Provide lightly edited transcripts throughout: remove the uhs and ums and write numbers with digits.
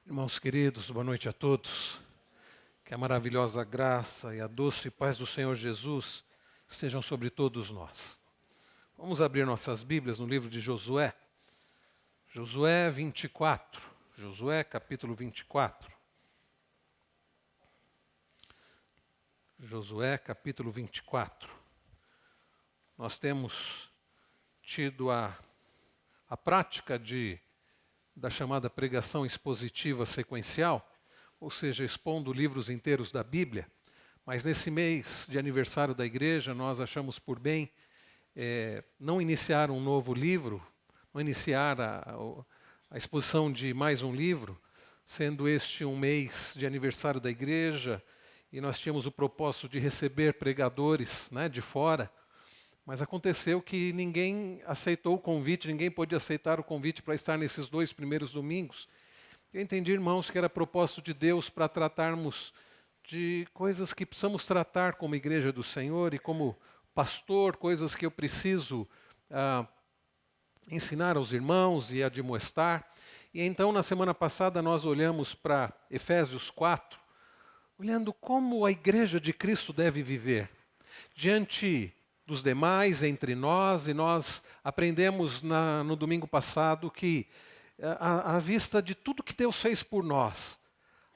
Irmãos queridos, boa noite a todos. Que a maravilhosa graça e a doce paz do Senhor Jesus estejam sobre todos nós. Vamos abrir nossas Bíblias no livro de Josué. Josué 24. Josué capítulo 24. Josué capítulo 24. Nós temos tido a prática da chamada pregação expositiva sequencial, ou seja, expondo livros inteiros da Bíblia, mas nesse mês de aniversário da igreja nós achamos por bem não iniciar um novo livro, não iniciar a exposição de mais um livro, sendo este um mês de aniversário da igreja, e nós tínhamos o propósito de receber pregadores de fora, mas aconteceu que ninguém aceitou o convite, ninguém pôde aceitar o convite para estar nesses 2 primeiros domingos. Eu entendi, irmãos, que era propósito de Deus para tratarmos de coisas que precisamos tratar como igreja do Senhor e como pastor, coisas que eu preciso ensinar aos irmãos e admoestar. E então, na semana passada, nós olhamos para Efésios 4, olhando como a igreja de Cristo deve viver diante dos demais, entre nós, e nós aprendemos no domingo passado que, à vista de tudo que Deus fez por nós,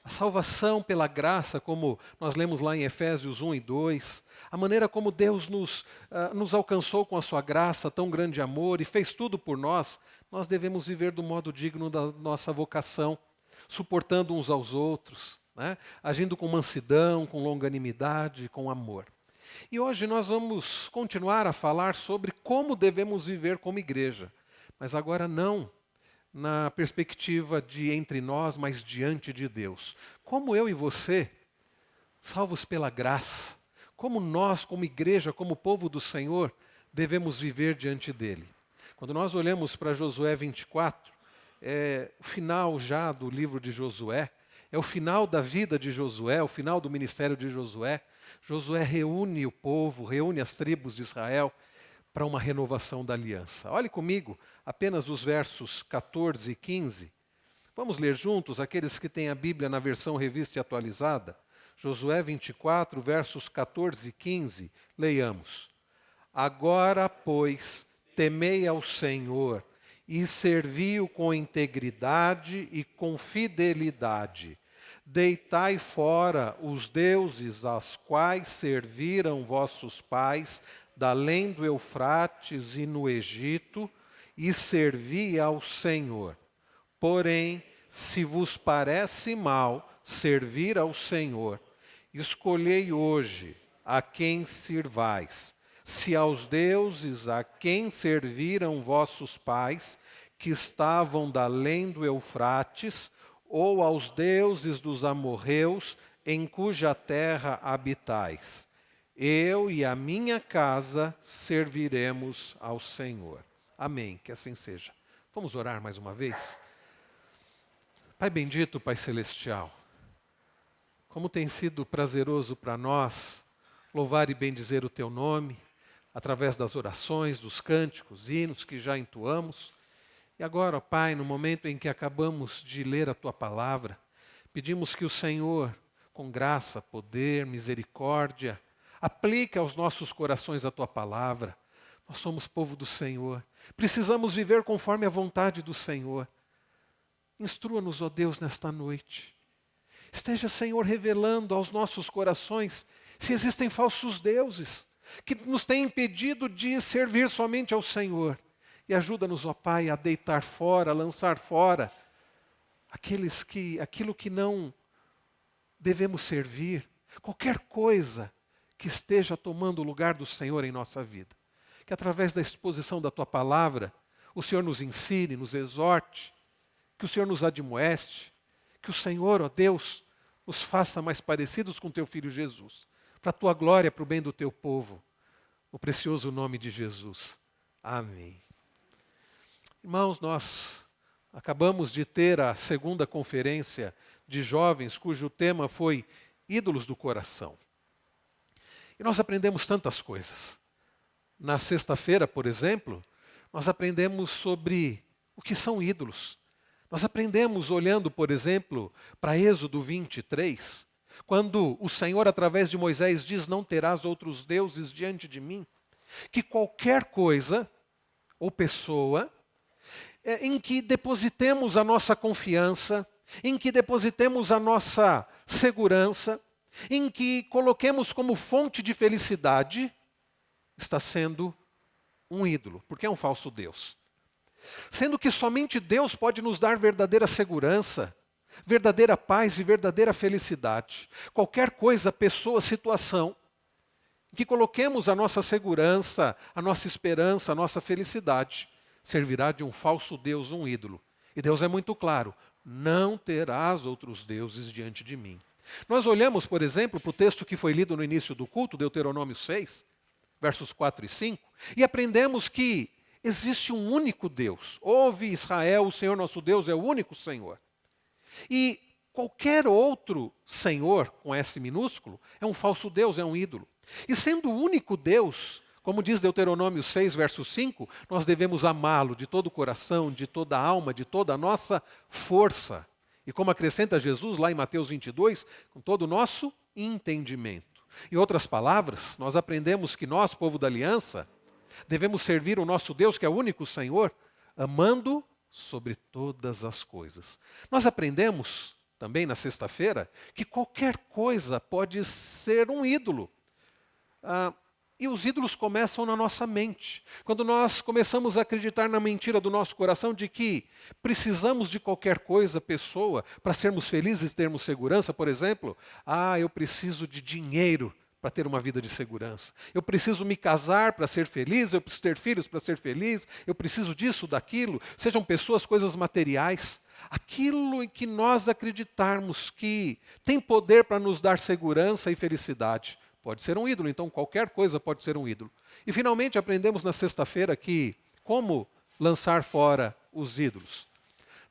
a salvação pela graça, como nós lemos lá em Efésios 1 e 2, a maneira como Deus nos alcançou com a sua graça, tão grande amor, e fez tudo por nós, nós devemos viver do modo digno da nossa vocação, suportando uns aos outros, agindo com mansidão, com longanimidade, com amor. E hoje nós vamos continuar a falar sobre como devemos viver como igreja, mas agora não na perspectiva de entre nós, mas diante de Deus. Como eu e você, salvos pela graça, como nós, como igreja, como povo do Senhor, devemos viver diante dele. Quando nós olhamos para Josué 24, é o final já do livro de Josué, é o final da vida de Josué, o final do ministério de Josué. Josué reúne o povo, reúne as tribos de Israel para uma renovação da aliança. Olhe comigo apenas os versos 14 e 15. Vamos ler juntos, aqueles que têm a Bíblia na versão revista e atualizada. Josué 24, versos 14 e 15. Leiamos. Agora, pois, temei ao Senhor e servi-o com integridade e com fidelidade. Deitai fora os deuses aos quais serviram vossos pais, da além do Eufrates e no Egito, e servi ao Senhor. Porém, se vos parece mal servir ao Senhor, escolhei hoje a quem sirvais, se aos deuses a quem serviram vossos pais, que estavam da além do Eufrates, ou aos deuses dos amorreus, em cuja terra habitais. Eu e a minha casa serviremos ao Senhor. Amém, que assim seja. Vamos orar mais uma vez? Pai bendito, Pai celestial, como tem sido prazeroso para nós louvar e bendizer o Teu nome, através das orações, dos cânticos, hinos que já entoamos. E agora, ó Pai, no momento em que acabamos de ler a Tua palavra, pedimos que o Senhor, com graça, poder, misericórdia, aplique aos nossos corações a Tua palavra. Nós somos povo do Senhor, precisamos viver conforme a vontade do Senhor. Instrua-nos, ó Deus, nesta noite. Esteja, Senhor, revelando aos nossos corações se existem falsos deuses que nos têm impedido de servir somente ao Senhor. E ajuda-nos, ó Pai, a deitar fora, a lançar fora aquilo que não devemos servir, qualquer coisa que esteja tomando o lugar do Senhor em nossa vida. Que através da exposição da Tua palavra, o Senhor nos ensine, nos exorte, que o Senhor nos admoeste, que o Senhor, ó Deus, nos faça mais parecidos com Teu Filho Jesus, para a Tua glória, para o bem do Teu povo, no precioso nome de Jesus. Amém. Irmãos, nós acabamos de ter a segunda conferência de jovens, cujo tema foi Ídolos do Coração. E nós aprendemos tantas coisas. Na sexta-feira, por exemplo, nós aprendemos sobre o que são ídolos. Nós aprendemos olhando, por exemplo, para Êxodo 23, quando o Senhor, através de Moisés, diz: não terás outros deuses diante de mim, que qualquer coisa ou pessoa em que depositemos a nossa confiança, em que depositemos a nossa segurança, em que coloquemos como fonte de felicidade, está sendo um ídolo, porque é um falso Deus. Sendo que somente Deus pode nos dar verdadeira segurança, verdadeira paz e verdadeira felicidade. Qualquer coisa, pessoa, situação, em que coloquemos a nossa segurança, a nossa esperança, a nossa felicidade, servirá de um falso Deus, um ídolo. E Deus é muito claro: não terás outros deuses diante de mim. Nós olhamos, por exemplo, para o texto que foi lido no início do culto, Deuteronômio 6, versos 4 e 5, e aprendemos que existe um único Deus. Ouve, Israel, o Senhor nosso Deus é o único Senhor. E qualquer outro Senhor, com S minúsculo, é um falso Deus, é um ídolo. E sendo o único Deus, como diz Deuteronômio 6, verso 5, nós devemos amá-lo de todo o coração, de toda a alma, de toda a nossa força. E como acrescenta Jesus lá em Mateus 22, com todo o nosso entendimento. Em outras palavras, nós aprendemos que nós, povo da aliança, devemos servir o nosso Deus, que é o único Senhor, amando sobre todas as coisas. Nós aprendemos também na sexta-feira que qualquer coisa pode ser um ídolo. E os ídolos começam na nossa mente. Quando nós começamos a acreditar na mentira do nosso coração de que precisamos de qualquer coisa, pessoa, para sermos felizes e termos segurança, por exemplo, eu preciso de dinheiro para ter uma vida de segurança. Eu preciso me casar para ser feliz, eu preciso ter filhos para ser feliz, eu preciso disso, daquilo, sejam pessoas, coisas materiais. Aquilo em que nós acreditarmos que tem poder para nos dar segurança e felicidade, pode ser um ídolo. Então qualquer coisa pode ser um ídolo. E finalmente aprendemos na sexta-feira que como lançar fora os ídolos.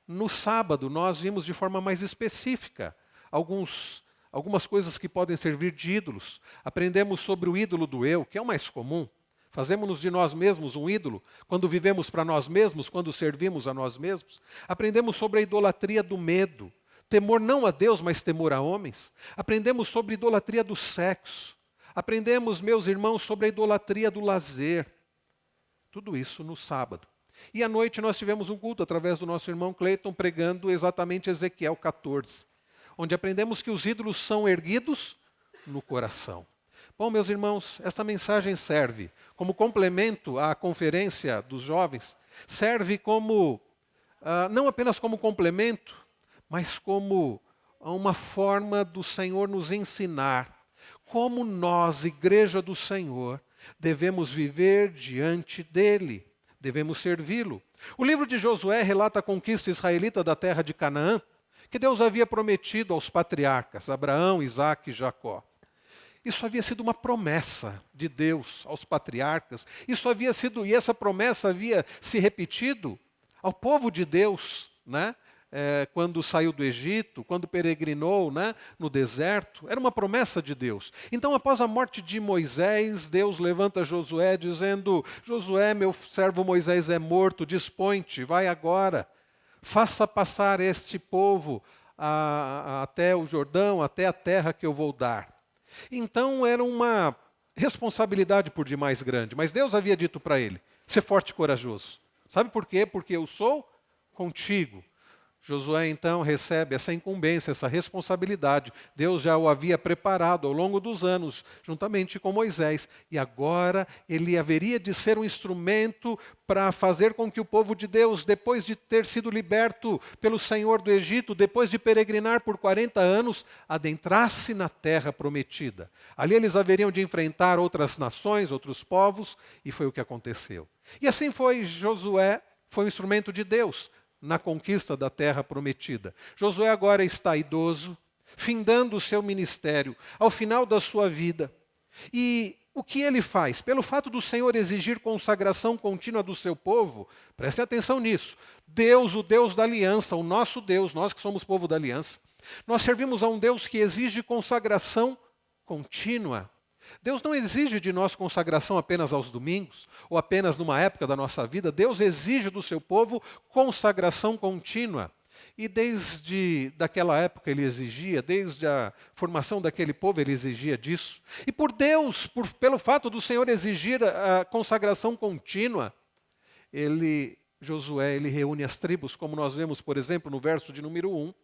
No sábado nós vimos de forma mais específica algumas coisas que podem servir de ídolos. Aprendemos sobre o ídolo do eu, que é o mais comum. Fazemos de nós mesmos um ídolo quando vivemos para nós mesmos, quando servimos a nós mesmos. Aprendemos sobre a idolatria do medo. Temor não a Deus, mas temor a homens. Aprendemos sobre a idolatria do sexo. Aprendemos, meus irmãos, sobre a idolatria do lazer. Tudo isso no sábado. E à noite nós tivemos um culto através do nosso irmão Cleiton pregando exatamente Ezequiel 14. Onde aprendemos que os ídolos são erguidos no coração. Bom, meus irmãos, esta mensagem serve como complemento à conferência dos jovens, serve como, não apenas como complemento, mas como uma forma do Senhor nos ensinar como nós, Igreja do Senhor, devemos viver diante dEle, devemos servi-lo. O livro de Josué relata a conquista israelita da terra de Canaã, que Deus havia prometido aos patriarcas, Abraão, Isaque e Jacó. Isso havia sido uma promessa de Deus aos patriarcas. E essa promessa havia se repetido ao povo de Deus, né? Quando saiu do Egito, quando peregrinou, né, no deserto. Era uma promessa de Deus. Então, após a morte de Moisés, Deus levanta Josué dizendo: Josué, meu servo Moisés é morto, dispõe-te, vai agora. Faça passar este povo até o Jordão, até a terra que eu vou dar. Então era uma responsabilidade por demais grande. Mas Deus havia dito para ele: ser forte e corajoso. Sabe por quê? Porque eu sou contigo. Josué então recebe essa incumbência, essa responsabilidade. Deus já o havia preparado ao longo dos anos, juntamente com Moisés. E agora ele haveria de ser um instrumento para fazer com que o povo de Deus, depois de ter sido liberto pelo Senhor do Egito, depois de peregrinar por 40 anos, adentrasse na terra prometida. Ali eles haveriam de enfrentar outras nações, outros povos, e foi o que aconteceu. E assim foi Josué, foi um instrumento de Deus na conquista da terra prometida. Josué agora está idoso, findando o seu ministério, ao final da sua vida. E o que ele faz? Pelo fato do Senhor exigir consagração contínua do seu povo, preste atenção nisso. Deus, o Deus da aliança, o nosso Deus, nós que somos povo da aliança, nós servimos a um Deus que exige consagração contínua. Deus não exige de nós consagração apenas aos domingos, ou apenas numa época da nossa vida. Deus exige do seu povo consagração contínua. E desde daquela época ele exigia, desde a formação daquele povo ele exigia disso. E por Deus, pelo fato do Senhor exigir a consagração contínua, Josué, ele reúne as tribos, como nós vemos, por exemplo, no verso de número 1.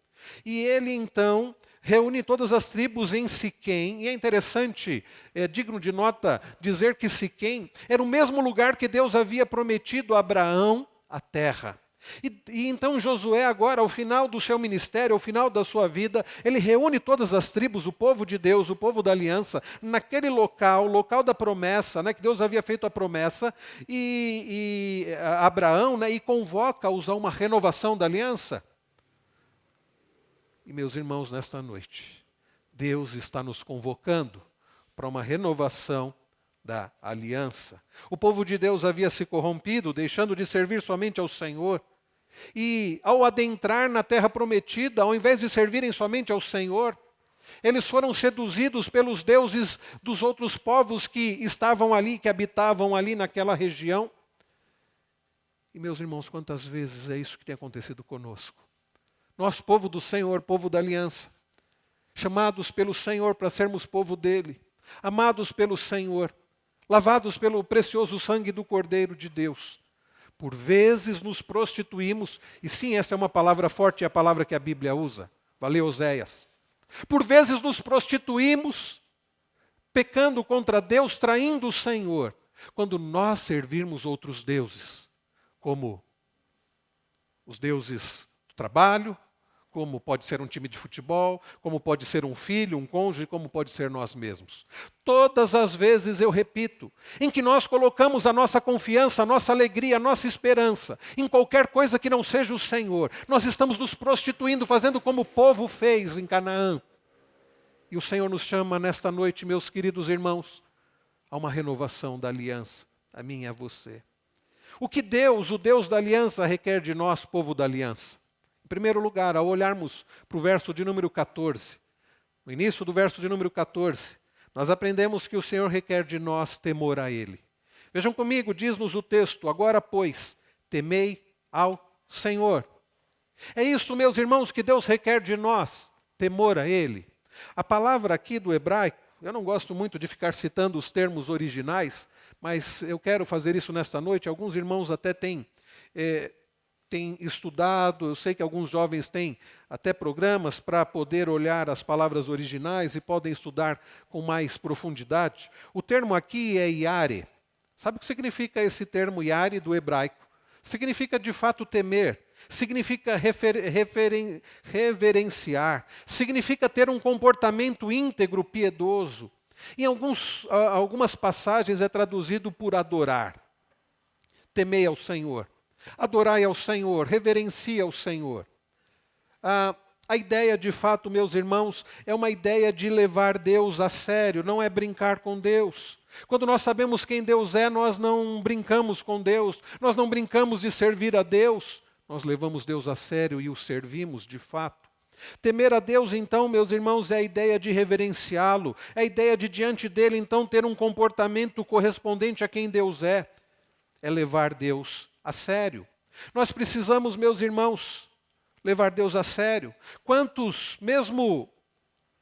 E ele, então, reúne todas as tribos em Siquém. E é interessante, é digno de nota, dizer que Siquém era o mesmo lugar que Deus havia prometido a Abraão, a terra. E então Josué agora, ao final do seu ministério, ao final da sua vida, ele reúne todas as tribos, o povo de Deus, o povo da aliança, naquele local, local da promessa, né, que Deus havia feito a promessa, e Abraão, né, e convoca-os a uma renovação da aliança. E meus irmãos, nesta noite, Deus está nos convocando para uma renovação da aliança. O povo de Deus havia se corrompido, deixando de servir somente ao Senhor. E ao adentrar na terra prometida, ao invés de servirem somente ao Senhor, eles foram seduzidos pelos deuses dos outros povos que estavam ali, que habitavam ali naquela região. E meus irmãos, quantas vezes é isso que tem acontecido conosco? Nós, povo do Senhor, povo da aliança, chamados pelo Senhor para sermos povo dele, amados pelo Senhor, lavados pelo precioso sangue do Cordeiro de Deus. Por vezes nos prostituímos, e sim, essa é uma palavra forte, é a palavra que a Bíblia usa. Valeu, Oséias. Por vezes nos prostituímos, pecando contra Deus, traindo o Senhor, quando nós servirmos outros deuses, como os deuses do trabalho, como pode ser um time de futebol, como pode ser um filho, um cônjuge, como pode ser nós mesmos. Todas as vezes, eu repito, em que nós colocamos a nossa confiança, a nossa alegria, a nossa esperança em qualquer coisa que não seja o Senhor, nós estamos nos prostituindo, fazendo como o povo fez em Canaã. E o Senhor nos chama nesta noite, meus queridos irmãos, a uma renovação da aliança, a mim e a você. O que Deus, o Deus da aliança, requer de nós, povo da aliança? Em primeiro lugar, ao olharmos para o verso de número 14, no início do verso de número 14, nós aprendemos que o Senhor requer de nós temor a Ele. Vejam comigo, diz-nos o texto, agora pois, temei ao Senhor. É isso, meus irmãos, que Deus requer de nós, temor a Ele. A palavra aqui do hebraico, eu não gosto muito de ficar citando os termos originais, mas eu quero fazer isso nesta noite. Alguns irmãos até têm estudado, eu sei que alguns jovens têm até programas para poder olhar as palavras originais e podem estudar com mais profundidade. O termo aqui é yare. Sabe o que significa esse termo yare do hebraico? Significa de fato temer, significa reverenciar, significa ter um comportamento íntegro, piedoso. Em algumas passagens é traduzido por adorar. Temei ao Senhor. Adorai ao Senhor, reverencia ao Senhor. A ideia, de fato, meus irmãos, é uma ideia de levar Deus a sério, não é brincar com Deus. Quando nós sabemos quem Deus é, nós não brincamos com Deus, nós não brincamos de servir a Deus, nós levamos Deus a sério e o servimos de fato. Temer a Deus, então, meus irmãos, é a ideia de reverenciá-lo, é a ideia de, diante dele, então, ter um comportamento correspondente a quem Deus é levar Deus a sério. Nós precisamos, meus irmãos, levar Deus a sério. Quantos, mesmo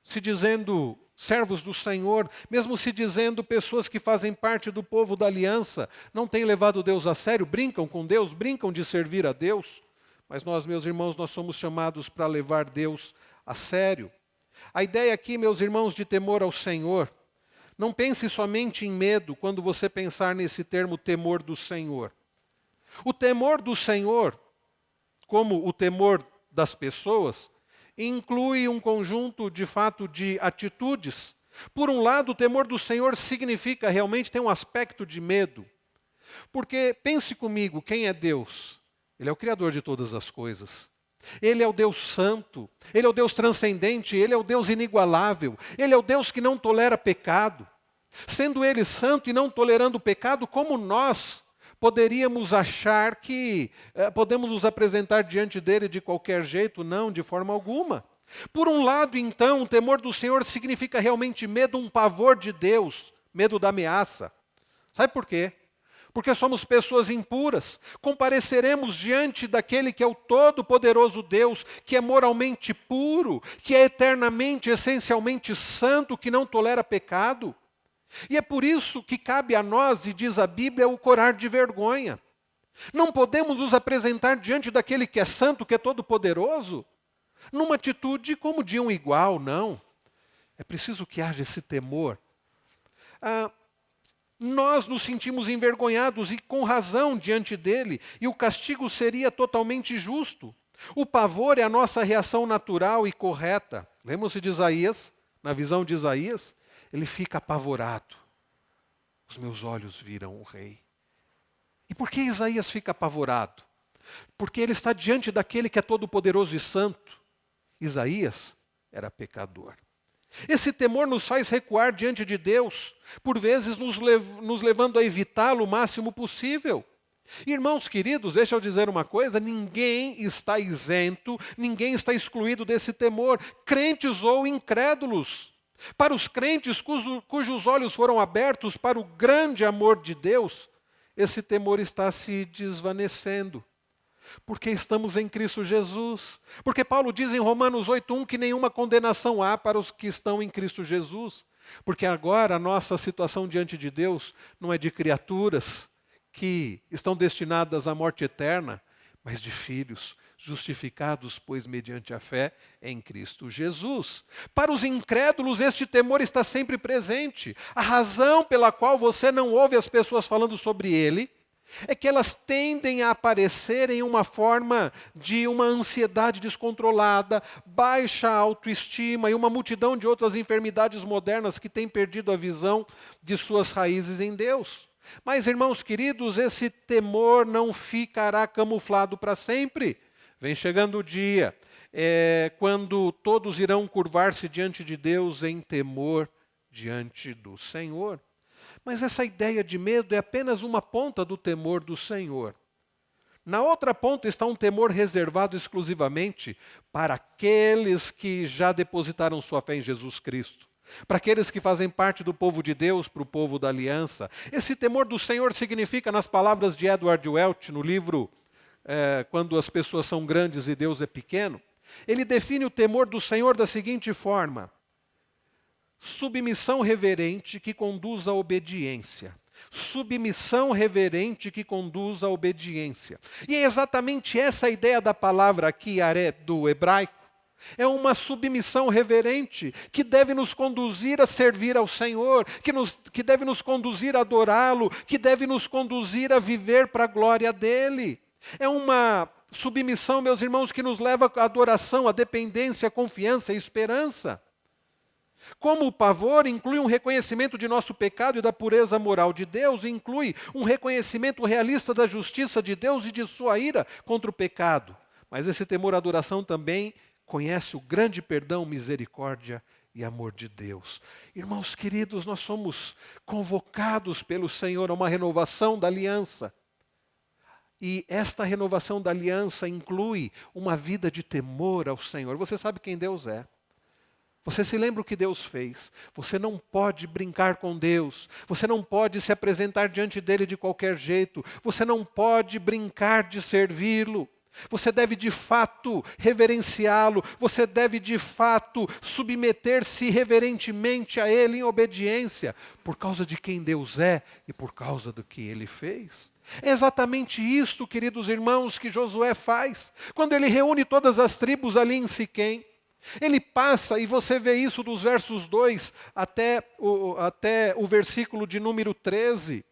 se dizendo servos do Senhor, mesmo se dizendo pessoas que fazem parte do povo da aliança, não têm levado Deus a sério, brincam com Deus, brincam de servir a Deus? Mas nós, meus irmãos, nós somos chamados para levar Deus a sério. A ideia aqui, meus irmãos, de temor ao Senhor, não pense somente em medo quando você pensar nesse termo temor do Senhor. O temor do Senhor, como o temor das pessoas, inclui um conjunto, de fato, de atitudes. Por um lado, o temor do Senhor significa realmente ter um aspecto de medo. Porque, pense comigo, quem é Deus? Ele é o Criador de todas as coisas. Ele é o Deus santo, Ele é o Deus transcendente, Ele é o Deus inigualável, Ele é o Deus que não tolera pecado. Sendo Ele santo e não tolerando o pecado, como nós poderíamos achar que podemos nos apresentar diante dele de qualquer jeito? Não, de forma alguma. Por um lado, então, o temor do Senhor significa realmente medo, um pavor de Deus, medo da ameaça. Sabe por quê? porque somos pessoas impuras. Compareceremos diante daquele que é o todo-poderoso Deus, que é moralmente puro, que é eternamente, essencialmente santo, que não tolera pecado. E é por isso que cabe a nós, e diz a Bíblia, o corar de vergonha. Não podemos nos apresentar diante daquele que é santo, que é todo-poderoso, numa atitude como de um igual, não. É preciso que haja esse temor. Nós nos sentimos envergonhados e com razão diante dele, e o castigo seria totalmente justo. O pavor é a nossa reação natural e correta. Lembram-se de Isaías? Na visão de Isaías, ele fica apavorado. Os meus olhos viram o rei. E por que Isaías fica apavorado? Porque ele está diante daquele que é todo-poderoso e santo. Isaías era pecador. Esse temor nos faz recuar diante de Deus, por vezes nos levando a evitá-lo o máximo possível. Irmãos queridos, deixa eu dizer uma coisa, ninguém está isento, ninguém está excluído desse temor, crentes ou incrédulos. Para os crentes cujos olhos foram abertos para o grande amor de Deus, esse temor está se desvanecendo. Porque estamos em Cristo Jesus. Porque Paulo diz em Romanos 8:1 que nenhuma condenação há para os que estão em Cristo Jesus. Porque agora a nossa situação diante de Deus não é de criaturas que estão destinadas à morte eterna, mas de filhos, justificados, pois, mediante a fé em Cristo Jesus. Para os incrédulos, este temor está sempre presente. A razão pela qual você não ouve as pessoas falando sobre ele é que elas tendem a aparecer em uma forma de uma ansiedade descontrolada, baixa autoestima e uma multidão de outras enfermidades modernas que têm perdido a visão de suas raízes em Deus. Mas, irmãos queridos, esse temor não ficará camuflado para sempre. Vem chegando o dia quando todos irão curvar-se diante de Deus em temor diante do Senhor. Mas essa ideia de medo é apenas uma ponta do temor do Senhor. Na outra ponta está um temor reservado exclusivamente para aqueles que já depositaram sua fé em Jesus Cristo. Para aqueles que fazem parte do povo de Deus, para o povo da aliança. Esse temor do Senhor significa, nas palavras de Edward Welch, no livro Quando as Pessoas São Grandes e Deus é Pequeno, ele define o temor do Senhor da seguinte forma: submissão reverente que conduz à obediência. Submissão reverente que conduz à obediência. E é exatamente essa a ideia da palavra aqui, aré, do hebraico. É uma submissão reverente que deve nos conduzir a servir ao Senhor, que deve nos conduzir a adorá-lo, que deve nos conduzir a viver para a glória dEle. É uma submissão, meus irmãos, que nos leva à adoração, à dependência, à confiança, à esperança. Como o pavor inclui um reconhecimento de nosso pecado e da pureza moral de Deus, inclui um reconhecimento realista da justiça de Deus e de sua ira contra o pecado. Mas esse temor à adoração também conhece o grande perdão, misericórdia e amor de Deus. Irmãos queridos, nós somos convocados pelo Senhor a uma renovação da aliança. E esta renovação da aliança inclui uma vida de temor ao Senhor. Você sabe quem Deus é. Você se lembra o que Deus fez. Você não pode brincar com Deus. Você não pode se apresentar diante dele de qualquer jeito. Você não pode brincar de servi-lo. Você deve de fato reverenciá-lo. Você deve de fato submeter-se reverentemente a ele em obediência, por causa de quem Deus é e por causa do que ele fez. É exatamente isso, queridos irmãos, que Josué faz. Quando ele reúne todas as tribos ali em Siquém, ele passa, e você vê isso dos versos 2 até o versículo de número 13.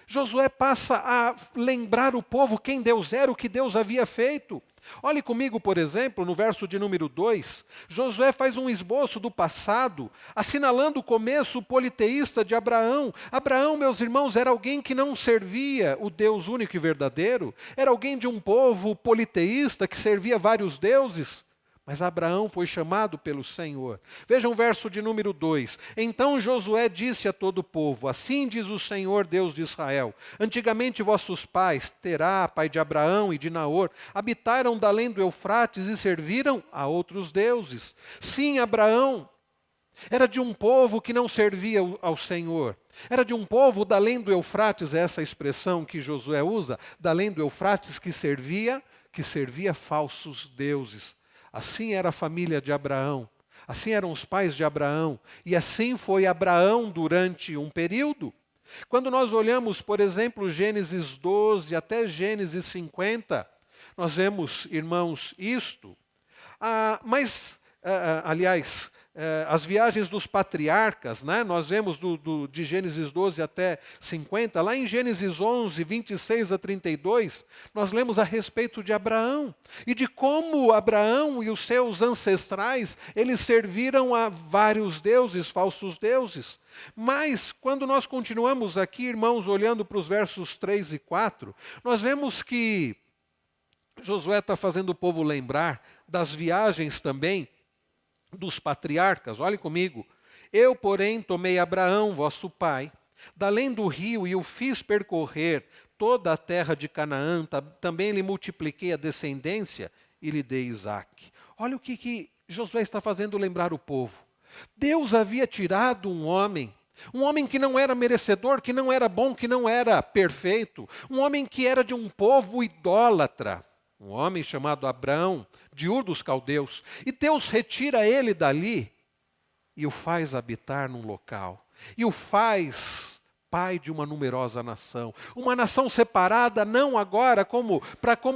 Josué passa a lembrar o povo quem Deus era, o que Deus havia feito. Olhe comigo, por exemplo, no verso de número 2, Josué faz um esboço do passado, assinalando o começo politeísta de Abraão. Abraão, meus irmãos, era alguém que não servia o Deus único e verdadeiro, era alguém de um povo politeísta que servia vários deuses. Mas Abraão foi chamado pelo Senhor. Vejam o verso de número 2. Então Josué disse a todo o povo: assim diz o Senhor, Deus de Israel: antigamente vossos pais, Terá, pai de Abraão e de Naor, habitaram da além do Eufrates e serviram a outros deuses. Sim, Abraão era de um povo que não servia ao Senhor. Era de um povo da além do Eufrates, essa expressão que Josué usa, da além do Eufrates, que servia falsos deuses. Assim era a família de Abraão, assim eram os pais de Abraão, e assim foi Abraão durante um período. Quando nós olhamos, por exemplo, Gênesis 12 até Gênesis 50, nós vemos, irmãos, isto. Aliás, as viagens dos patriarcas, né? Nós vemos de Gênesis 12 até 50, lá em Gênesis 11, 26 a 32, nós lemos a respeito de Abraão e de como Abraão e os seus ancestrais, eles serviram a vários deuses, falsos deuses. Mas, quando nós continuamos aqui, irmãos, olhando para os versos 3 e 4, nós vemos que Josué está fazendo o povo lembrar das viagens também dos patriarcas. Olhe comigo. Eu, porém, tomei Abraão, vosso pai, da além do rio, e o fiz percorrer toda a terra de Canaã. Também lhe multipliquei a descendência e lhe dei Isaque. Olha o que Josué está fazendo lembrar o povo. Deus havia tirado um homem que não era merecedor, que não era bom, que não era perfeito, um homem que era de um povo idólatra. Um homem chamado Abrão, de Ur dos Caldeus. E Deus retira ele dali e o faz habitar num local. E o faz pai de uma numerosa nação. Uma nação separada, não agora como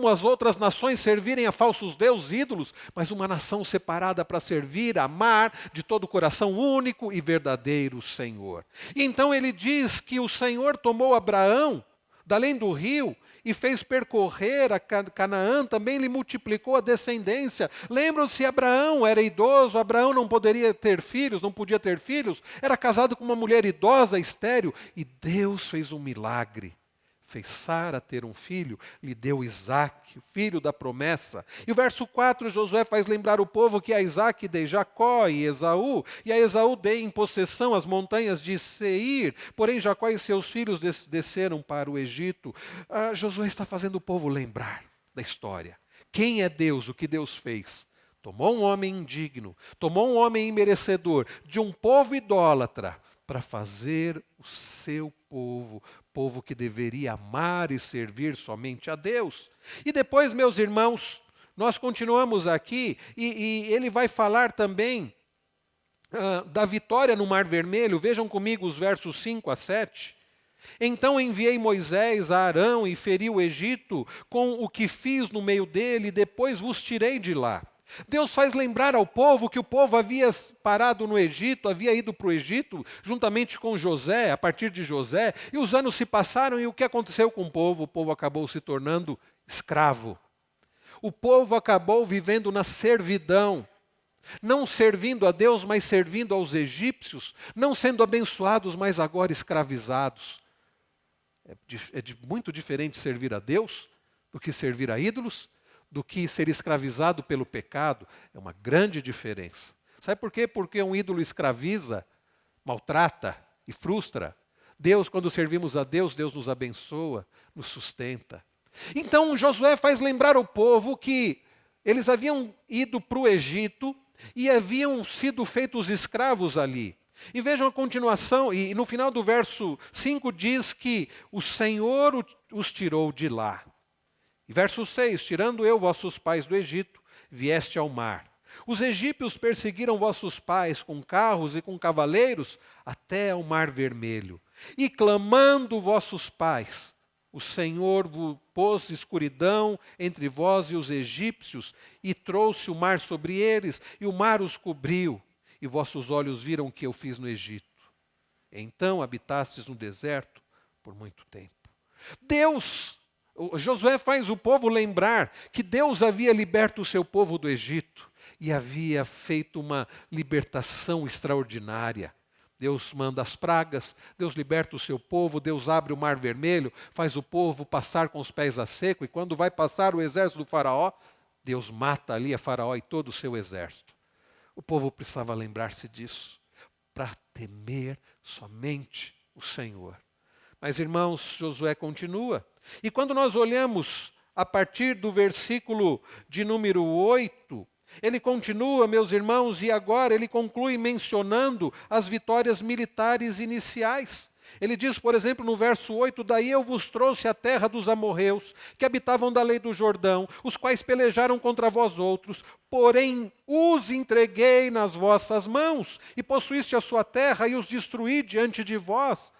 as outras nações servirem a falsos deuses, ídolos, mas uma nação separada para servir, amar de todo o coração único e verdadeiro Senhor. E então ele diz que o Senhor tomou Abraão, da além do rio, e fez percorrer a Canaã, também lhe multiplicou a descendência. Lembram-se, Abraão era idoso, Abraão não podia ter filhos, era casado com uma mulher idosa, estéril, e Deus fez um milagre. Fez Sara ter um filho, lhe deu Isaque, o filho da promessa. E o verso 4, Josué faz lembrar o povo que a Isaque dei Jacó e Esaú, e a Esaú dei em possessão as montanhas de Seir, porém Jacó e seus filhos desceram para o Egito. Josué está fazendo o povo lembrar da história. Quem é Deus, o que Deus fez? Tomou um homem indigno, tomou um homem imerecedor, de um povo idólatra, para fazer o seu povo que deveria amar e servir somente a Deus. E depois, meus irmãos, nós continuamos aqui e ele vai falar também da vitória no Mar Vermelho. Vejam comigo os versos 5 a 7. Então enviei Moisés a Arão e feri o Egito com o que fiz no meio dele, e depois vos tirei de lá. Deus faz lembrar ao povo que o povo havia parado no Egito, havia ido para o Egito, juntamente com José, a partir de José, e os anos se passaram, e o que aconteceu com o povo? O povo acabou se tornando escravo. O povo acabou vivendo na servidão, não servindo a Deus, mas servindo aos egípcios, não sendo abençoados, mas agora escravizados. É muito diferente servir a Deus do que servir a ídolos, do que ser escravizado pelo pecado. É uma grande diferença. Sabe por quê? Porque um ídolo escraviza, maltrata e frustra. Deus, quando servimos a Deus, Deus nos abençoa, nos sustenta. Então Josué faz lembrar ao povo que eles haviam ido para o Egito e haviam sido feitos escravos ali. E vejam a continuação, e no final do verso 5 diz que o Senhor os tirou de lá. E verso 6, tirando eu vossos pais do Egito, vieste ao mar. Os egípcios perseguiram vossos pais com carros e com cavaleiros até ao Mar Vermelho. E clamando vossos pais, o Senhor vos pôs escuridão entre vós e os egípcios, e trouxe o mar sobre eles, e o mar os cobriu, e vossos olhos viram o que eu fiz no Egito. Então habitastes no deserto por muito tempo. Josué faz o povo lembrar que Deus havia liberto o seu povo do Egito e havia feito uma libertação extraordinária. Deus manda as pragas, Deus liberta o seu povo, Deus abre o Mar Vermelho, faz o povo passar com os pés a seco, e quando vai passar o exército do faraó, Deus mata ali a faraó e todo o seu exército. O povo precisava lembrar-se disso, para temer somente o Senhor. Mas, irmãos, Josué continua. E quando nós olhamos a partir do versículo de número 8, ele continua, meus irmãos, e agora ele conclui mencionando as vitórias militares iniciais. Ele diz, por exemplo, no verso 8, daí eu vos trouxe a terra dos amorreus, que habitavam da lei do Jordão, os quais pelejaram contra vós outros, porém os entreguei nas vossas mãos, e possuíste a sua terra, e os destruí diante de vós.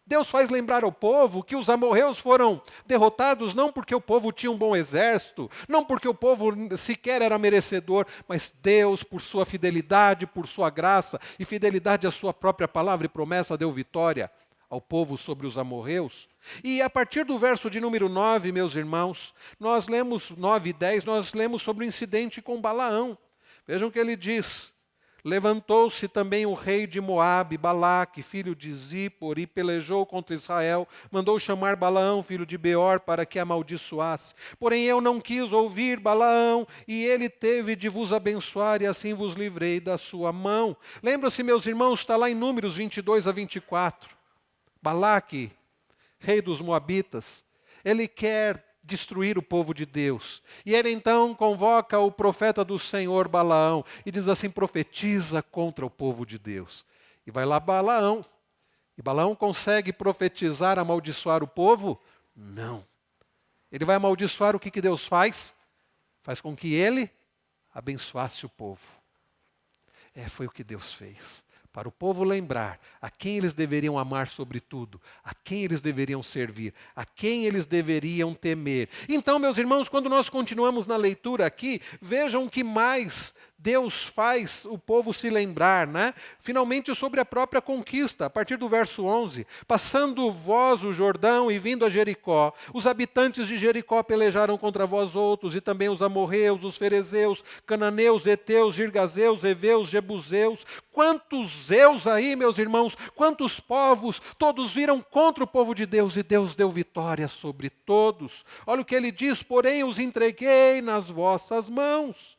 Deus faz lembrar ao povo que os amorreus foram derrotados não porque o povo tinha um bom exército, não porque o povo sequer era merecedor, mas Deus, por sua fidelidade, por sua graça e fidelidade à sua própria palavra e promessa, deu vitória ao povo sobre os amorreus. E a partir do verso de número 9, meus irmãos, nós lemos 9 e 10, nós lemos sobre o incidente com Balaão. Vejam o que ele diz. Levantou-se também o rei de Moabe, Balaque, filho de Zippor, e pelejou contra Israel. Mandou chamar Balaão, filho de Beor, para que amaldiçoasse. Porém eu não quis ouvir Balaão, e ele teve de vos abençoar, e assim vos livrei da sua mão. Lembra-se, meus irmãos, está lá em Números 22 a 24. Balaque, rei dos Moabitas, ele quer destruir o povo de Deus. E ele então convoca o profeta do Senhor, Balaão, e diz assim, profetiza contra o povo de Deus. E vai lá Balaão. E Balaão consegue profetizar, amaldiçoar o povo? Não. Ele vai amaldiçoar, o que Deus faz? Faz com que ele abençoasse o povo. Foi o que Deus fez. Para o povo lembrar a quem eles deveriam amar sobre tudo, a quem eles deveriam servir, a quem eles deveriam temer. Então, meus irmãos, quando nós continuamos na leitura aqui, vejam que mais Deus faz o povo se lembrar, né? Finalmente sobre a própria conquista, a partir do verso 11. Passando vós o Jordão e vindo a Jericó, os habitantes de Jericó pelejaram contra vós outros, e também os amorreus, os ferezeus, cananeus, heteus, girgazeus, heveus, jebuseus. Quantos zeus aí, meus irmãos, quantos povos, todos viram contra o povo de Deus, e Deus deu vitória sobre todos. Olha o que ele diz, porém os entreguei nas vossas mãos.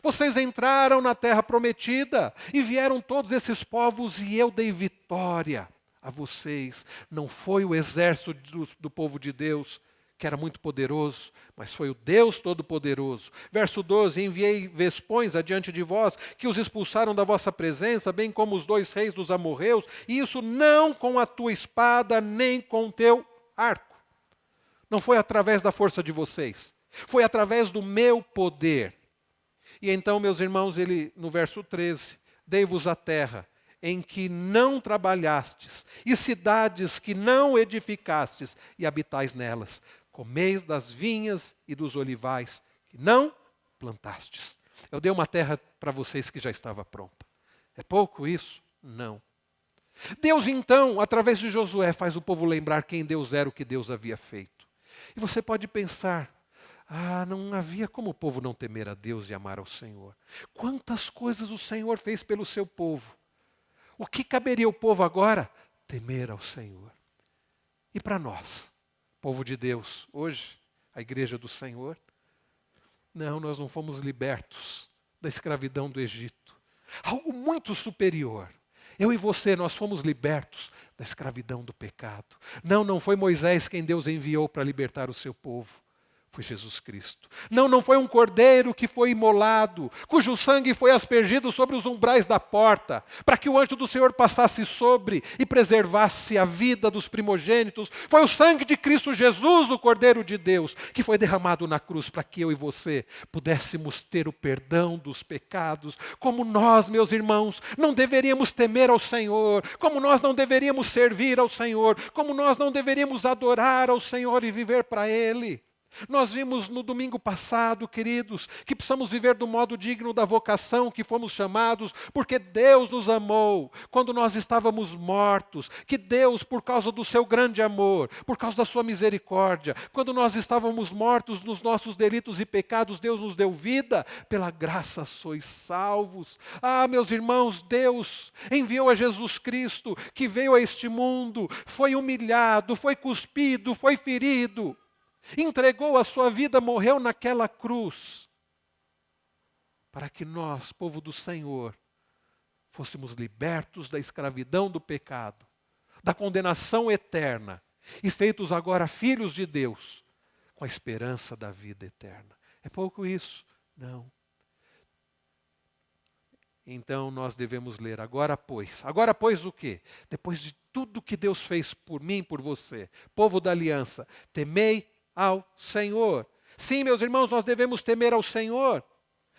Vocês entraram na terra prometida e vieram todos esses povos e eu dei vitória a vocês. Não foi o exército do povo de Deus, que era muito poderoso, mas foi o Deus Todo-Poderoso. Verso 12, enviei vespões adiante de vós, que os expulsaram da vossa presença, bem como os 2 reis dos amorreus, e isso não com a tua espada, nem com o teu arco. Não foi através da força de vocês, foi através do meu poder. E então, meus irmãos, ele, no verso 13, dei-vos a terra em que não trabalhastes, e cidades que não edificastes, e habitais nelas. Comeis das vinhas e dos olivais que não plantastes. Eu dei uma terra para vocês que já estava pronta. É pouco isso? Não. Deus, então, através de Josué, faz o povo lembrar quem Deus era, o que Deus havia feito. E você pode pensar, não havia como o povo não temer a Deus e amar ao Senhor. Quantas coisas o Senhor fez pelo seu povo. O que caberia ao povo agora? Temer ao Senhor. E para nós, povo de Deus, hoje, a igreja do Senhor? Não, nós não fomos libertos da escravidão do Egito. Algo muito superior. Eu e você, nós fomos libertos da escravidão do pecado. Não foi Moisés quem Deus enviou para libertar o seu povo. Foi Jesus Cristo. Não foi um cordeiro que foi imolado, cujo sangue foi aspergido sobre os umbrais da porta, para que o anjo do Senhor passasse sobre e preservasse a vida dos primogênitos. Foi o sangue de Cristo Jesus, o Cordeiro de Deus, que foi derramado na cruz para que eu e você pudéssemos ter o perdão dos pecados. Como nós, meus irmãos, não deveríamos temer ao Senhor, como nós não deveríamos servir ao Senhor, como nós não deveríamos adorar ao Senhor e viver para Ele. Nós vimos no domingo passado, queridos, que precisamos viver do modo digno da vocação que fomos chamados, porque Deus nos amou quando nós estávamos mortos, que Deus, por causa do seu grande amor, por causa da sua misericórdia, quando nós estávamos mortos nos nossos delitos e pecados, Deus nos deu vida, pela graça sois salvos. Meus irmãos, Deus enviou a Jesus Cristo, que veio a este mundo, foi humilhado, foi cuspido, foi ferido, entregou a sua vida, morreu naquela cruz, para que nós, povo do Senhor, fôssemos libertos da escravidão do pecado, da condenação eterna, e feitos agora filhos de Deus, com a esperança da vida eterna. É pouco isso? Não. Então nós devemos ler, agora pois o quê? Depois de tudo que Deus fez por mim, por você, povo da aliança, temei ao Senhor. Sim, meus irmãos, nós devemos temer ao Senhor.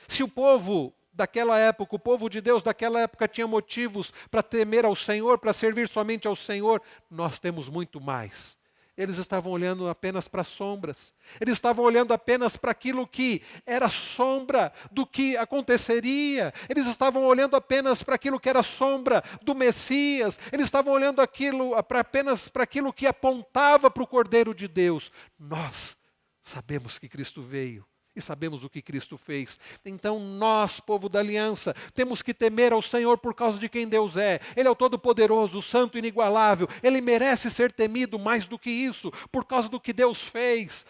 Se o povo daquela época, o povo de Deus daquela época tinha motivos para temer ao Senhor, para servir somente ao Senhor, nós temos muito mais. Eles estavam olhando apenas para as sombras. Eles estavam olhando apenas para aquilo que era sombra do que aconteceria. Eles estavam olhando apenas para aquilo que era sombra do Messias. Eles estavam olhando apenas para aquilo que apontava para o Cordeiro de Deus. Nós sabemos que Cristo veio. E sabemos o que Cristo fez. Então nós, povo da aliança, temos que temer ao Senhor por causa de quem Deus é. Ele é o Todo-Poderoso, o Santo, inigualável. Ele merece ser temido mais do que isso, por causa do que Deus fez,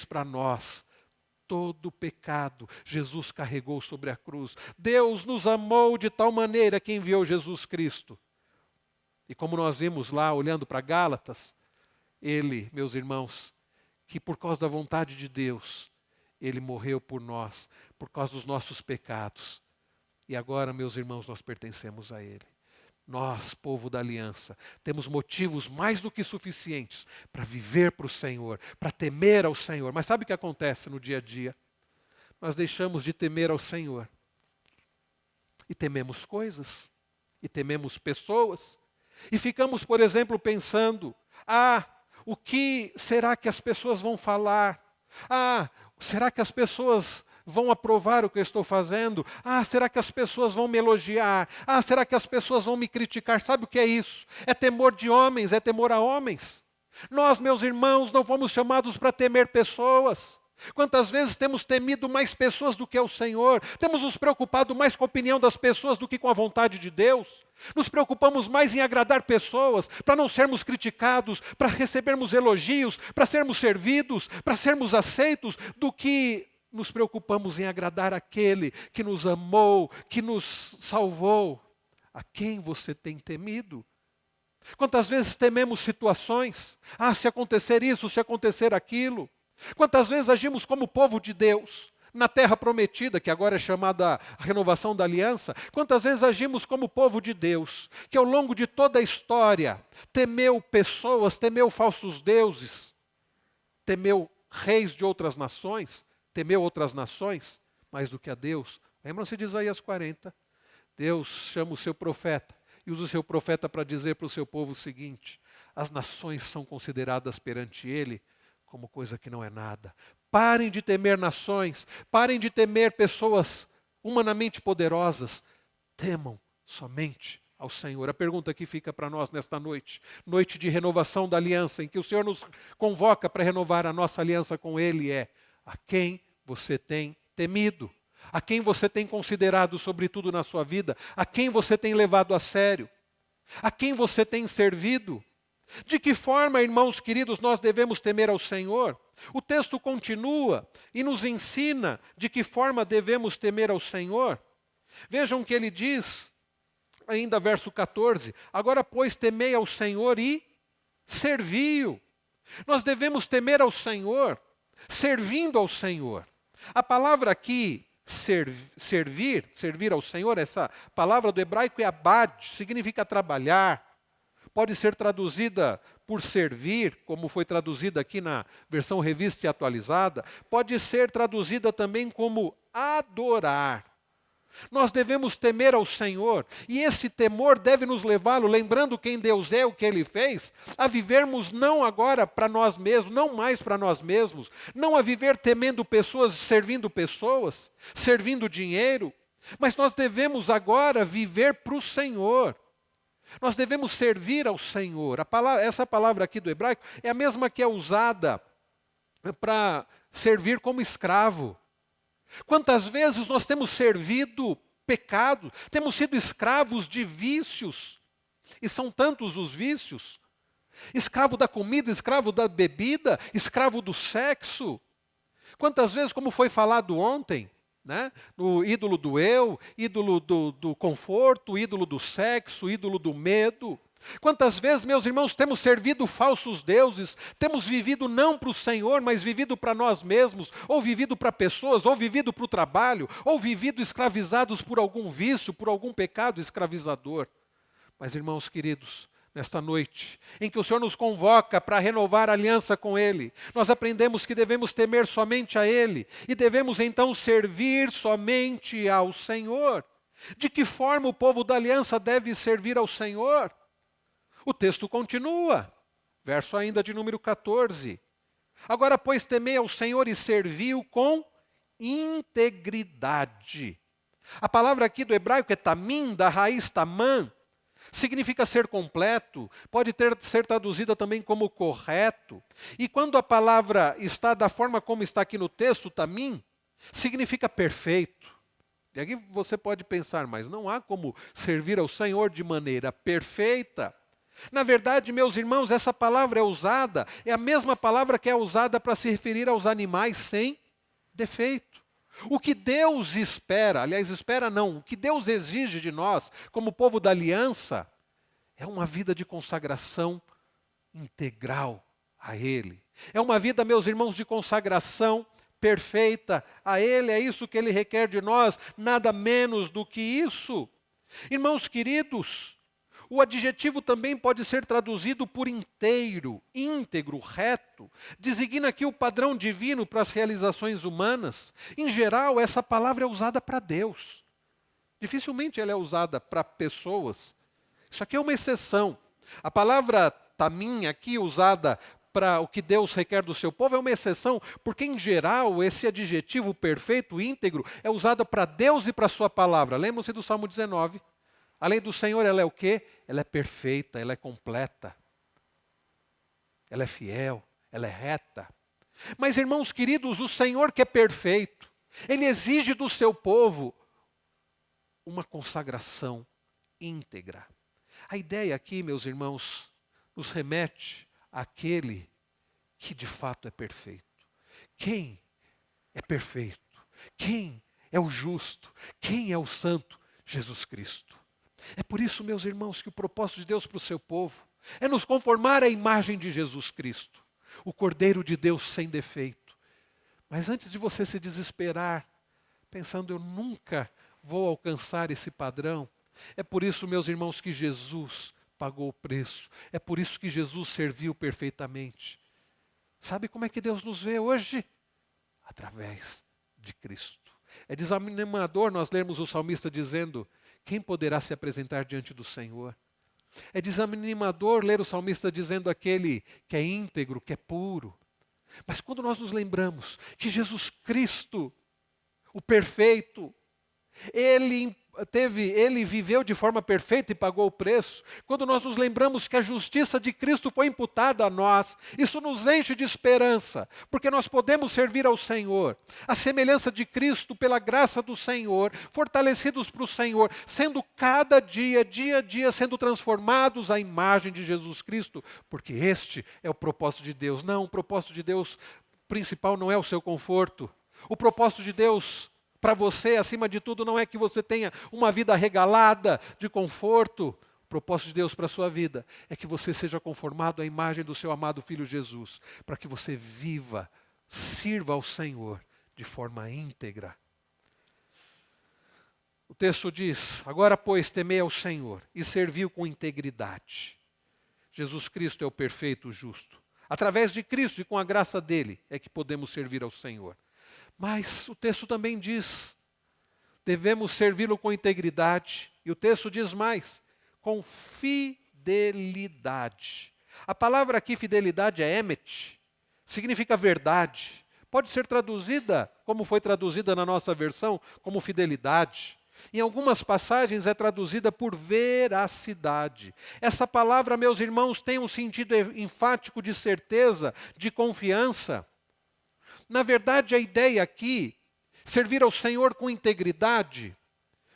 para nós. Todo pecado Jesus carregou sobre a cruz. Deus nos amou de tal maneira que enviou Jesus Cristo. E como nós vimos lá, olhando para Gálatas, Ele, meus irmãos, que por causa da vontade de Deus, Ele morreu por nós, por causa dos nossos pecados. E agora, meus irmãos, nós pertencemos a Ele. Nós, povo da aliança, temos motivos mais do que suficientes para viver para o Senhor, para temer ao Senhor. Mas sabe o que acontece no dia a dia? Nós deixamos de temer ao Senhor. E tememos coisas, e tememos pessoas. E ficamos, por exemplo, pensando, o que será que as pessoas vão falar? Será que as pessoas vão aprovar o que eu estou fazendo? Será que as pessoas vão me elogiar? Será que as pessoas vão me criticar? Sabe o que é isso? É temor de homens, é temor a homens. Nós, meus irmãos, não fomos chamados para temer pessoas. Quantas vezes temos temido mais pessoas do que o Senhor? Temos nos preocupado mais com a opinião das pessoas do que com a vontade de Deus? Nos preocupamos mais em agradar pessoas, para não sermos criticados, para recebermos elogios, para sermos servidos, para sermos aceitos, do que nos preocupamos em agradar aquele que nos amou, que nos salvou. A quem você tem temido? Quantas vezes tememos situações? Se acontecer isso, se acontecer aquilo. Quantas vezes agimos como povo de Deus, na terra prometida, que agora é chamada a renovação da aliança, quantas vezes agimos como povo de Deus, que ao longo de toda a história temeu pessoas, temeu falsos deuses, temeu reis de outras nações, temeu outras nações, mais do que a Deus. Lembram-se de Isaías 40? Deus chama o seu profeta e usa o seu profeta para dizer para o seu povo o seguinte: as nações são consideradas perante ele como coisa que não é nada. Parem de temer nações, parem de temer pessoas humanamente poderosas. Temam somente ao Senhor. A pergunta que fica para nós nesta noite, noite de renovação da aliança, em que o Senhor nos convoca para renovar a nossa aliança com Ele, é: a quem você tem temido? A quem você tem considerado sobretudo na sua vida? A quem você tem levado a sério? A quem você tem servido? De que forma, irmãos queridos, nós devemos temer ao Senhor? O texto continua e nos ensina de que forma devemos temer ao Senhor. Vejam que ele diz, ainda verso 14, agora pois temei ao Senhor e servi-o. Nós devemos temer ao Senhor, servindo ao Senhor. A palavra aqui, servir ao Senhor, essa palavra do hebraico é abad, significa trabalhar. Pode ser traduzida por servir, como foi traduzida aqui na versão revista e atualizada. Pode ser traduzida também como adorar. Nós devemos temer ao Senhor, e esse temor deve nos levá-lo, lembrando quem Deus é, o que Ele fez, a vivermos não agora para nós mesmos, não mais para nós mesmos, não a viver temendo pessoas, servindo dinheiro, mas nós devemos agora viver para o Senhor. Nós devemos servir ao Senhor. Essa palavra aqui do hebraico é a mesma que é usada para servir como escravo. Quantas vezes nós temos servido pecado, temos sido escravos de vícios, e são tantos os vícios. Escravo da comida, escravo da bebida, escravo do sexo. Quantas vezes, como foi falado ontem, o ídolo do eu, ídolo do conforto, ídolo do sexo, ídolo do medo. Quantas vezes, meus irmãos, temos servido falsos deuses, temos vivido não para o Senhor, mas vivido para nós mesmos, ou vivido para pessoas, ou vivido para o trabalho, ou vivido escravizados por algum vício, por algum pecado escravizador. Mas, irmãos queridos, nesta noite, em que o Senhor nos convoca para renovar a aliança com Ele, nós aprendemos que devemos temer somente a Ele, e devemos então servir somente ao Senhor. De que forma o povo da aliança deve servir ao Senhor? O texto continua, verso ainda de número 14. Agora, pois, temei ao Senhor e serviu com integridade. A palavra aqui do hebraico é tamim, da raiz tamã, significa ser completo, pode ser traduzida também como correto. E quando a palavra está da forma como está aqui no texto, tamim, significa perfeito. E aqui você pode pensar, mas não há como servir ao Senhor de maneira perfeita. Na verdade, meus irmãos, essa palavra é a mesma palavra que é usada para se referir aos animais sem defeito. O que Deus espera, aliás, espera não, o que Deus exige de nós, como povo da aliança, é uma vida de consagração integral a Ele. É uma vida, meus irmãos, de consagração perfeita a Ele, é isso que Ele requer de nós, nada menos do que isso. Irmãos queridos, o adjetivo também pode ser traduzido por inteiro, íntegro, reto. Designa aqui o padrão divino para as realizações humanas. Em geral, essa palavra é usada para Deus. Dificilmente ela é usada para pessoas. Isso aqui é uma exceção. A palavra tamim aqui usada para o que Deus requer do seu povo é uma exceção, porque em geral esse adjetivo perfeito, íntegro, é usado para Deus e para a sua palavra. Lembram-se do Salmo 19. A lei do Senhor, ela é o quê? Ela é perfeita, ela é completa. Ela é fiel, ela é reta. Mas, irmãos queridos, o Senhor que é perfeito, Ele exige do seu povo uma consagração íntegra. A ideia aqui, meus irmãos, nos remete àquele que de fato é perfeito. Quem é perfeito? Quem é o justo? Quem é o santo? Jesus Cristo. É por isso, meus irmãos, que o propósito de Deus para o seu povo é nos conformar à imagem de Jesus Cristo, o Cordeiro de Deus sem defeito. Mas antes de você se desesperar, pensando eu nunca vou alcançar esse padrão, é por isso, meus irmãos, que Jesus pagou o preço. É por isso que Jesus serviu perfeitamente. Sabe como é que Deus nos vê hoje? Através de Cristo. É desanimador nós lermos o salmista dizendo: quem poderá se apresentar diante do Senhor? É desanimador ler o salmista dizendo aquele que é íntegro, que é puro. Mas quando nós nos lembramos que Jesus Cristo, o perfeito, Ele viveu de forma perfeita e pagou o preço. Quando nós nos lembramos que a justiça de Cristo foi imputada a nós, isso nos enche de esperança, porque nós podemos servir ao Senhor. A semelhança de Cristo, pela graça do Senhor, fortalecidos para o Senhor, sendo cada dia, dia a dia, sendo transformados à imagem de Jesus Cristo, porque este é o propósito de Deus. Não, o propósito de Deus principal não é o seu conforto. O propósito de Deus para você, acima de tudo, não é que você tenha uma vida regalada de conforto. O propósito de Deus para a sua vida é que você seja conformado à imagem do seu amado Filho Jesus, para que você viva, sirva ao Senhor de forma íntegra. O texto diz: agora, pois, temei ao Senhor e serviu com integridade. Jesus Cristo é o perfeito, o justo. Através de Cristo e com a graça dele é que podemos servir ao Senhor. Mas o texto também diz, devemos servi-lo com integridade. E o texto diz mais, com fidelidade. A palavra aqui, fidelidade, é emet, significa verdade. Pode ser traduzida, como foi traduzida na nossa versão, como fidelidade. Em algumas passagens é traduzida por veracidade. Essa palavra, meus irmãos, tem um sentido enfático de certeza, de confiança. Na verdade, a ideia aqui, servir ao Senhor com integridade,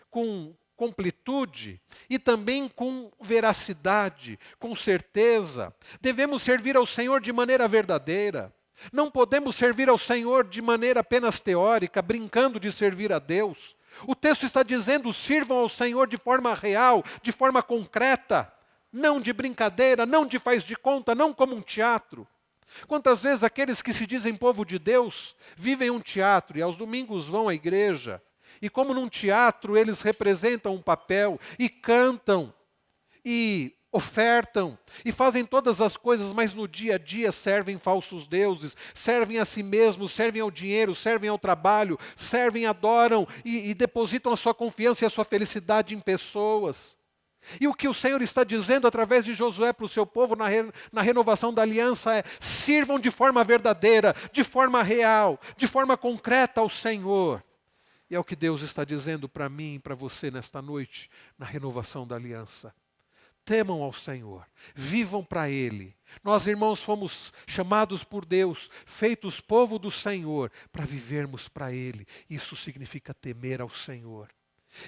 com completude e também com veracidade, com certeza. Devemos servir ao Senhor de maneira verdadeira. Não podemos servir ao Senhor de maneira apenas teórica, brincando de servir a Deus. O texto está dizendo: sirvam ao Senhor de forma real, de forma concreta. não de brincadeira, não de faz de conta, não como um teatro. Quantas vezes aqueles que se dizem povo de Deus vivem um teatro e aos domingos vão à igreja, e como num teatro eles representam um papel e cantam e ofertam e fazem todas as coisas, mas no dia a dia servem falsos deuses, servem a si mesmos, servem ao dinheiro, servem ao trabalho, servem, adoram e depositam a sua confiança e a sua felicidade em pessoas. E o que o Senhor está dizendo através de Josué para o seu povo na renovação da aliança é: sirvam de forma verdadeira, de forma real, de forma concreta ao Senhor. E é o que Deus está dizendo para mim e para você nesta noite, na renovação da aliança. Temam ao Senhor, vivam para Ele. Nós, irmãos, fomos chamados por Deus, feitos povo do Senhor, para vivermos para Ele. Isso significa temer ao Senhor.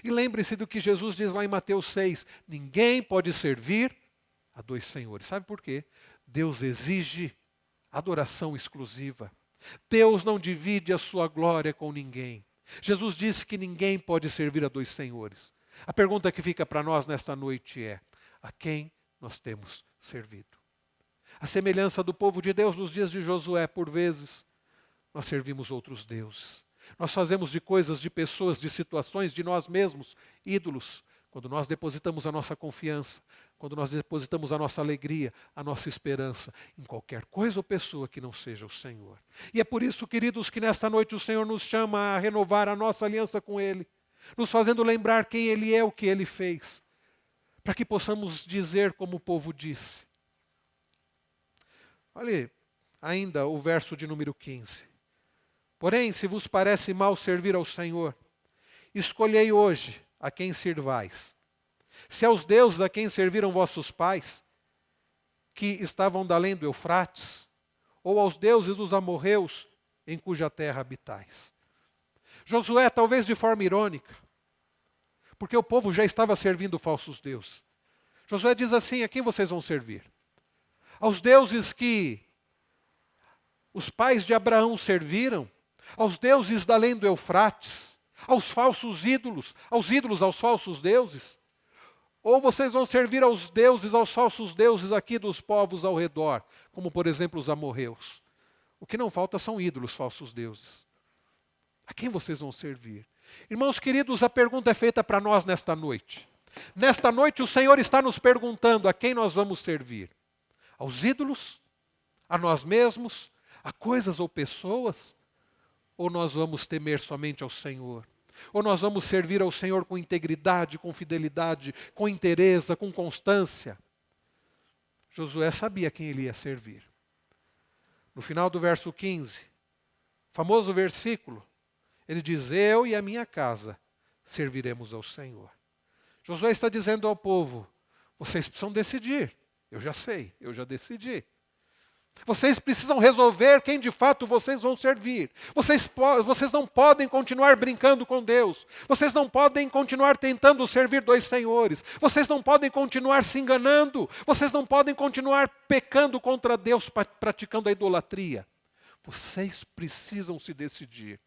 E lembre-se do que Jesus diz lá em Mateus 6, ninguém pode servir a dois senhores. Sabe por quê? Deus exige adoração exclusiva. Deus não divide a sua glória com ninguém. Jesus disse que ninguém pode servir a dois senhores. A pergunta que fica para nós nesta noite é: a quem nós temos servido? A semelhança do povo de Deus nos dias de Josué, por vezes, nós servimos outros deuses. Nós fazemos de coisas, de pessoas, de situações, de nós mesmos, ídolos. Quando nós depositamos a nossa confiança, quando nós depositamos a nossa alegria, a nossa esperança em qualquer coisa ou pessoa que não seja o Senhor. E é por isso, queridos, que nesta noite o Senhor nos chama a renovar a nossa aliança com Ele, nos fazendo lembrar quem Ele é, o que Ele fez, para que possamos dizer como o povo disse. Olha ainda o verso de número 15. Porém, se vos parece mal servir ao Senhor, escolhei hoje a quem sirvais. Se aos deuses a quem serviram vossos pais, que estavam da além do Eufrates, ou aos deuses dos amorreus, em cuja terra habitais. Josué, talvez de forma irônica, porque o povo já estava servindo falsos deuses. Josué diz assim: a quem vocês vão servir? Aos deuses que os pais de Abraão serviram, aos deuses da além do Eufrates, aos falsos ídolos, aos falsos deuses? Ou vocês vão servir aos deuses, aos falsos deuses aqui dos povos ao redor, como por exemplo os amorreus? O que não falta são ídolos, falsos deuses. A quem vocês vão servir? Irmãos queridos, a pergunta é feita para nós nesta noite. Nesta noite o Senhor está nos perguntando a quem nós vamos servir. Aos ídolos? A nós mesmos? A coisas ou pessoas? Ou nós vamos temer somente ao Senhor? Ou nós vamos servir ao Senhor com integridade, com fidelidade, com inteireza, com constância? Josué sabia quem ele ia servir. No final do verso 15, famoso versículo, ele diz: eu e a minha casa serviremos ao Senhor. Josué está dizendo ao povo: vocês precisam decidir. Eu já sei, eu já decidi. Vocês precisam resolver quem de fato vocês vão servir. Vocês não podem continuar brincando com Deus. Vocês não podem continuar tentando servir dois senhores. Vocês não podem continuar se enganando. Vocês não podem continuar pecando contra Deus, praticando a idolatria. Vocês precisam se decidir.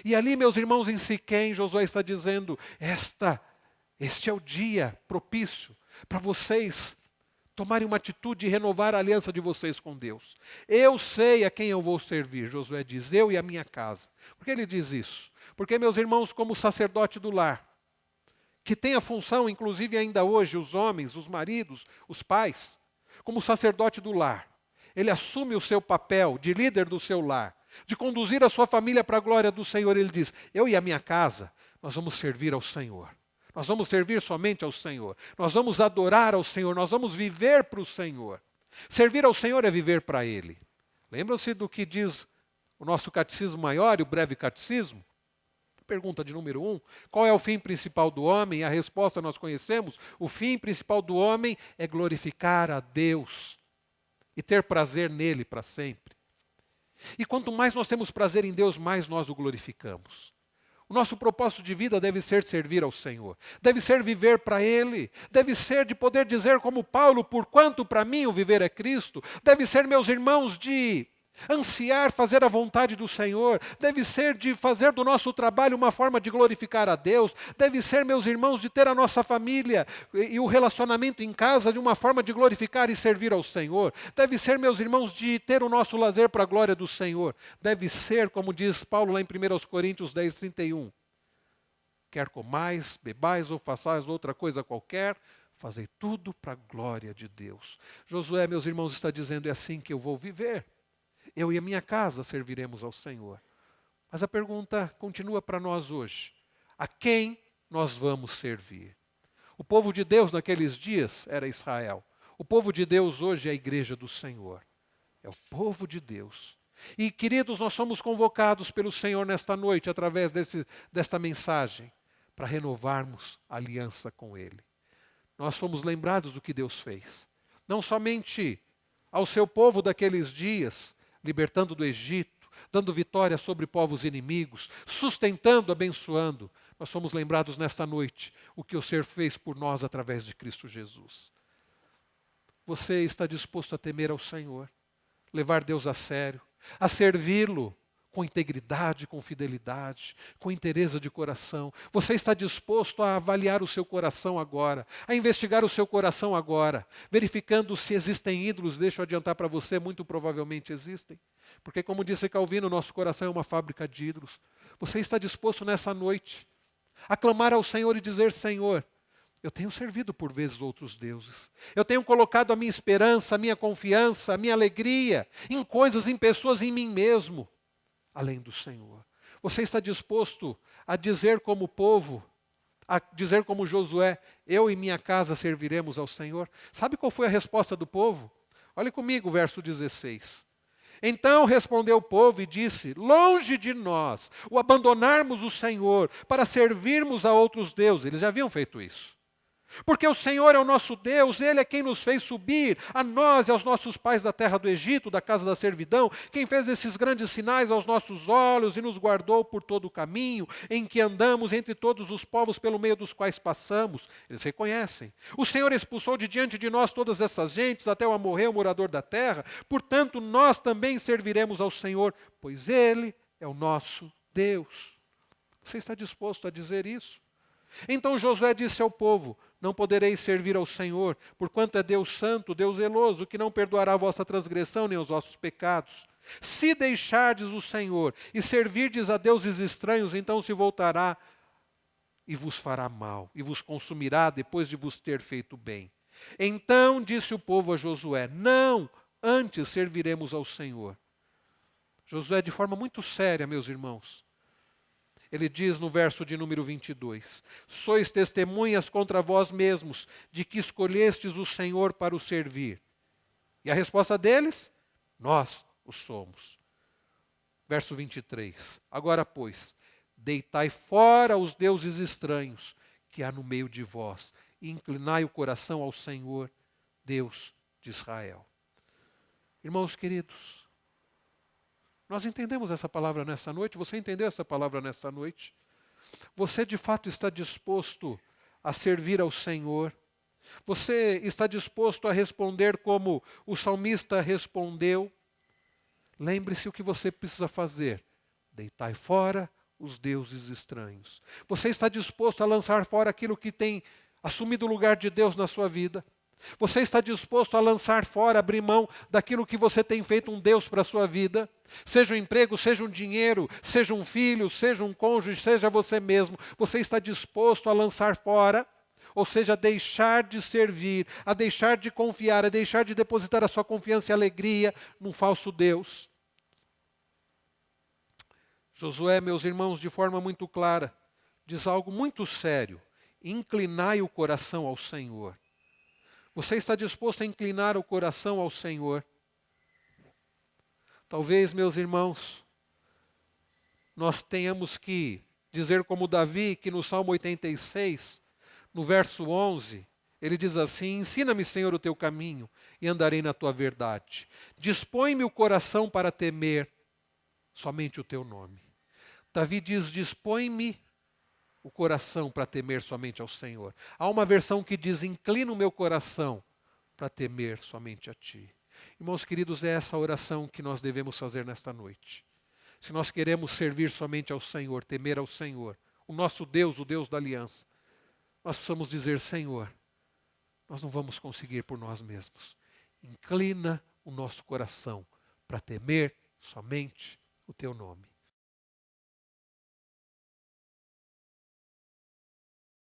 E ali, meus irmãos, em Siquém, Josué está dizendo: este é o dia propício para vocês tomarem uma atitude e renovar a aliança de vocês com Deus. Eu sei a quem eu vou servir, Josué diz, eu e a minha casa. Por que ele diz isso? Porque, meus irmãos, como sacerdote do lar, que tem a função, inclusive ainda hoje, os homens, os maridos, os pais, como sacerdote do lar, ele assume o seu papel de líder do seu lar, de conduzir a sua família para a glória do Senhor. Ele diz: eu e a minha casa, nós vamos servir ao Senhor. Nós vamos servir somente ao Senhor. Nós vamos adorar ao Senhor. Nós vamos viver para o Senhor. Servir ao Senhor é viver para Ele. Lembram-se do que diz o nosso catecismo maior e o breve catecismo? Pergunta de número 1. Qual é o fim principal do homem? E a resposta nós conhecemos. O fim principal do homem é glorificar a Deus e ter prazer nele para sempre. E quanto mais nós temos prazer em Deus, mais nós o glorificamos. O nosso propósito de vida deve ser servir ao Senhor. Deve ser viver para Ele. Deve ser de poder dizer como Paulo: porquanto para mim o viver é Cristo. Deve ser, meus irmãos, de Ansiar fazer a vontade do Senhor deve ser de fazer do nosso trabalho uma forma de glorificar a Deus, deve ser, meus irmãos, de ter a nossa família e o relacionamento em casa de uma forma de glorificar e servir ao Senhor, deve ser, meus irmãos, de ter o nosso lazer para a glória do Senhor, deve ser, como diz Paulo lá em 1 Coríntios 10, 31, quer comais, bebais ou façais outra coisa qualquer, fazei tudo para a glória de Deus. Josué, meus irmãos, está dizendo, é assim que eu vou viver. Eu e a minha casa serviremos ao Senhor. Mas a pergunta continua para nós hoje. A quem nós vamos servir? O povo de Deus naqueles dias era Israel. O povo de Deus hoje é a igreja do Senhor. É o povo de Deus. E, queridos, nós somos convocados pelo Senhor nesta noite, através desta mensagem, para renovarmos a aliança com Ele. Nós fomos lembrados do que Deus fez. Não somente ao seu povo daqueles dias, libertando do Egito, dando vitória sobre povos inimigos, sustentando, abençoando. Nós somos lembrados nesta noite o que o Senhor fez por nós através de Cristo Jesus. Você está disposto a temer ao Senhor, levar Deus a sério, a servi-lo com integridade, com fidelidade, com inteireza de coração? Você está disposto a avaliar o seu coração agora, a investigar o seu coração agora, verificando se existem ídolos? Deixa eu adiantar para você, muito provavelmente existem. Porque, como disse Calvino, nosso coração é uma fábrica de ídolos. Você está disposto nessa noite a clamar ao Senhor e dizer: Senhor, eu tenho servido por vezes outros deuses. Eu tenho colocado a minha esperança, a minha confiança, a minha alegria em coisas, em pessoas, em mim mesmo, além do Senhor. Você está disposto a dizer como povo, a dizer como Josué: eu e minha casa serviremos ao Senhor? Sabe qual foi a resposta do povo? Olhe comigo o verso 16. Então respondeu o povo e disse: longe de nós o abandonarmos o Senhor para servirmos a outros deuses. Eles já haviam feito isso. Porque o Senhor é o nosso Deus, Ele é quem nos fez subir, a nós e aos nossos pais da terra do Egito, da casa da servidão, quem fez esses grandes sinais aos nossos olhos e nos guardou por todo o caminho em que andamos entre todos os povos pelo meio dos quais passamos. Eles reconhecem. O Senhor expulsou de diante de nós todas essas gentes, até o amorreu, morador da terra. Portanto, nós também serviremos ao Senhor, pois Ele é o nosso Deus. Você está disposto a dizer isso? Então Josué disse ao povo: não podereis servir ao Senhor, porquanto é Deus santo, Deus zeloso, que não perdoará a vossa transgressão nem os vossos pecados. Se deixardes o Senhor e servirdes a deuses estranhos, então se voltará e vos fará mal, e vos consumirá depois de vos ter feito bem. Então disse o povo a Josué: não, antes serviremos ao Senhor. Josué, de forma muito séria, meus irmãos, ele diz no verso de número 22, sois testemunhas contra vós mesmos de que escolhestes o Senhor para o servir. E a resposta deles? Nós o somos. Verso 23, agora pois, deitai fora os deuses estranhos que há no meio de vós e inclinai o coração ao Senhor, Deus de Israel. Irmãos queridos, nós entendemos essa palavra nesta noite? Você entendeu essa palavra nesta noite? Você de fato está disposto a servir ao Senhor? Você está disposto a responder como o salmista respondeu? Lembre-se o que você precisa fazer. Deitai fora os deuses estranhos. Você está disposto a lançar fora aquilo que tem assumido o lugar de Deus na sua vida? Você está disposto a lançar fora, abrir mão daquilo que você tem feito um Deus para a sua vida? Seja um emprego, seja um dinheiro, seja um filho, seja um cônjuge, seja você mesmo. Você está disposto a lançar fora? Ou seja, a deixar de servir, a deixar de confiar, a deixar de depositar a sua confiança e alegria num falso Deus? Josué, meus irmãos, de forma muito clara, diz algo muito sério: inclinai o coração ao Senhor. Você está disposto a inclinar o coração ao Senhor? Talvez, meus irmãos, nós tenhamos que dizer como Davi, que no Salmo 86, no verso 11, ele diz assim: ensina-me, Senhor, o teu caminho e andarei na tua verdade. Dispõe-me o coração para temer somente o teu nome. Davi diz: dispõe-me o coração para temer somente ao Senhor. Há uma versão que diz: inclina o meu coração para temer somente a ti. Irmãos queridos, é essa oração que nós devemos fazer nesta noite. Se nós queremos servir somente ao Senhor, temer ao Senhor, o nosso Deus, o Deus da aliança, nós precisamos dizer: Senhor, nós não vamos conseguir por nós mesmos. Inclina o nosso coração para temer somente o Teu nome.